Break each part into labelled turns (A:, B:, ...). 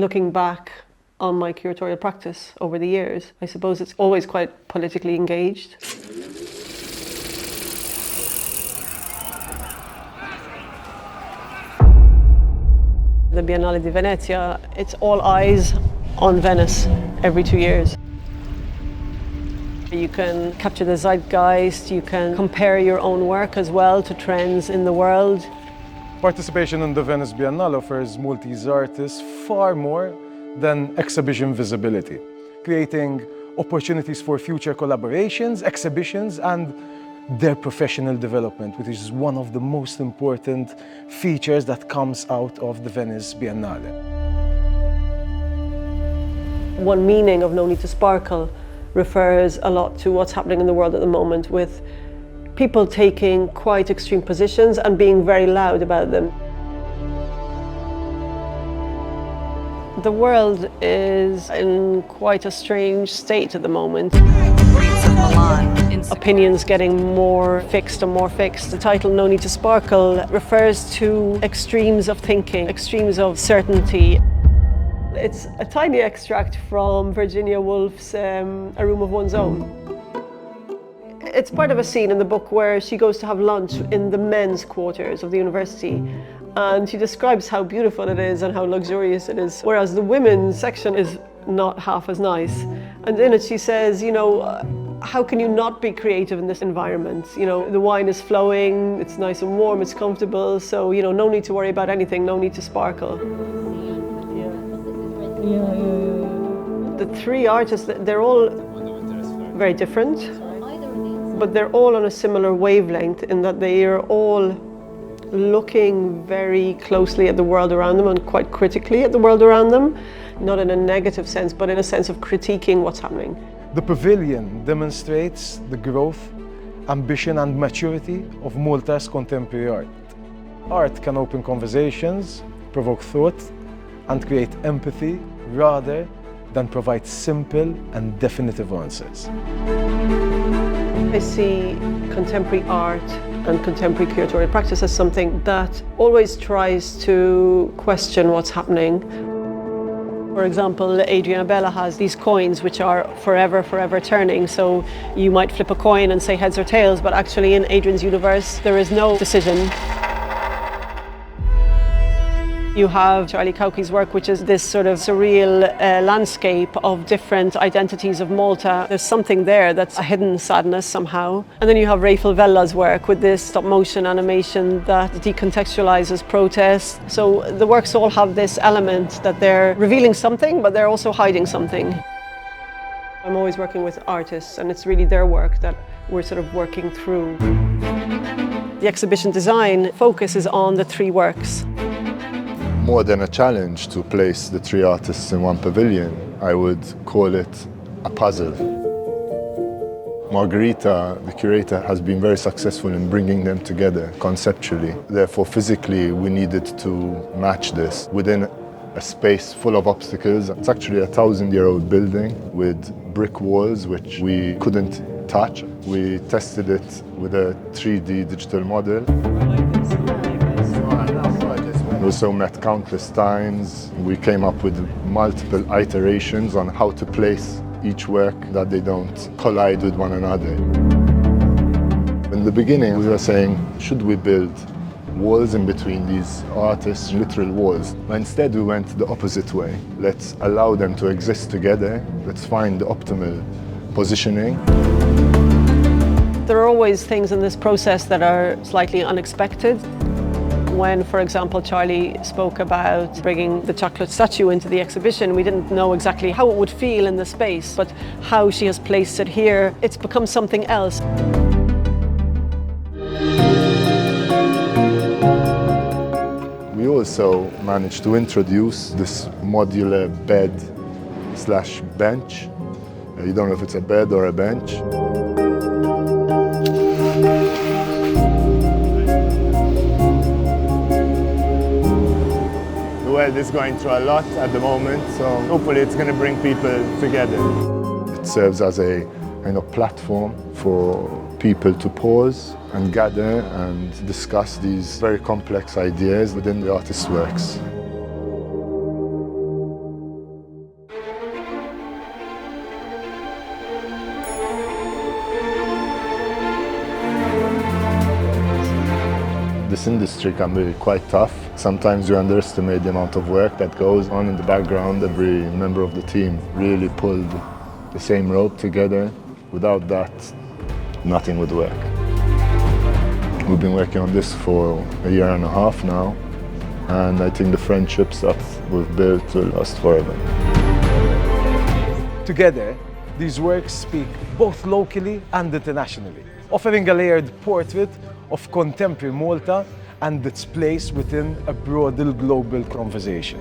A: Looking back on my curatorial practice over the years, I suppose it's always quite politically engaged. The Biennale di Venezia, it's all eyes on Venice every 2 years. You can capture the zeitgeist, you can compare your own work as well to trends in the world.
B: Participation in the Venice Biennale offers Maltese artists far more than exhibition visibility, creating opportunities for future collaborations, exhibitions, and their professional development, which is one of the most important features that comes out of the Venice Biennale.
A: One meaning of No Need to Sparkle refers a lot to what's happening in the world at the moment, with people taking quite extreme positions and being very loud about them. The world is in quite a strange state at the moment. Opinions getting more fixed and more fixed. The title No Need to Sparkle refers to extremes of thinking, extremes of certainty. It's a tiny extract from Virginia Woolf's A Room of One's Own. It's part of a scene in the book where she goes to have lunch in the men's quarters of the university, and she describes how beautiful it is and how luxurious it is, whereas the women's section is not half as nice. And in it she says, you know, how can you not be creative in this environment? You know, the wine is flowing, it's nice and warm, it's comfortable, so, you know, no need to worry about anything, no need to sparkle. The three artists, they're all very different, but they're all on a similar wavelength in that they are all looking very closely at the world around them and quite critically at the world around them, not in a negative sense, but in a sense of critiquing what's happening.
B: The Pavilion demonstrates the growth, ambition and maturity of Malta's contemporary art. Art can open conversations, provoke thought, and create empathy rather than provide simple and definitive answers.
A: I see contemporary art and contemporary curatorial practice as something that always tries to question what's happening. For example, Adriana Bella has these coins which are forever turning. So you might flip a coin and say heads or tails, but actually in Adrian's universe, there is no decision. You have Charlie Cauchi's work, which is this sort of surreal landscape of different identities of Malta. There's something there that's a hidden sadness somehow. And then you have Rafael Vella's work with this stop motion animation that decontextualizes protest. So the works all have this element that they're revealing something, but they're also hiding something. I'm always working with artists, and it's really their work that we're sort of working through. The exhibition design focuses on the three works.
C: More than a challenge to place the three artists in one pavilion, I would call it a puzzle. Margherita, the curator, has been very successful in bringing them together conceptually. Therefore, physically, we needed to match this within a space full of obstacles. It's actually a 1,000-year-old building with brick walls, which we couldn't touch. We tested it with a 3D digital model. We also met countless times. We came up with multiple iterations on how to place each work that they don't collide with one another. In the beginning, we were saying, should we build walls in between these artists, literal walls? But instead, we went the opposite way. Let's allow them to exist together. Let's find the optimal positioning.
A: There are always things in this process that are slightly unexpected. When, for example, Charlie spoke about bringing the chocolate statue into the exhibition, we didn't know exactly how it would feel in the space, but how she has placed it here, it's become something else.
C: We also managed to introduce this modular bed/bench. You don't know if it's a bed or a bench. The world is going through a lot at the moment, so hopefully it's going to bring people together. It serves as a kind of platform for people to pause and gather and discuss these very complex ideas within the artist's works. This industry can be quite tough. Sometimes you underestimate the amount of work that goes on in the background. Every member of the team really pulled the same rope together. Without that, nothing would work. We've been working on this for a year and a half now, and I think the friendships that we've built will last forever.
B: Together, these works speak both locally and internationally, offering a layered portrait of contemporary Malta and its place within a broader global conversation.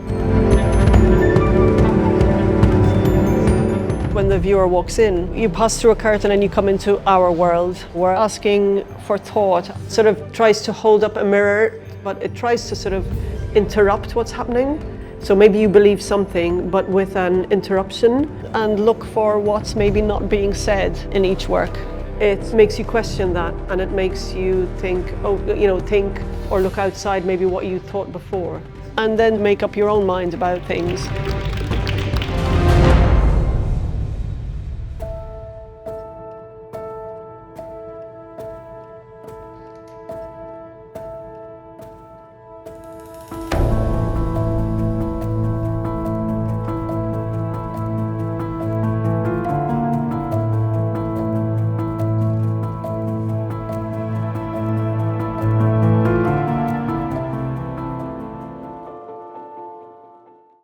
A: When the viewer walks in, you pass through a curtain and you come into our world. We're asking for thought, sort of tries to hold up a mirror, but it tries to sort of interrupt what's happening. So maybe you believe something, but with an interruption, and look for what's maybe not being said in each work. It makes you question that, and it makes you think, think or look outside maybe what you thought before, and then make up your own mind about things.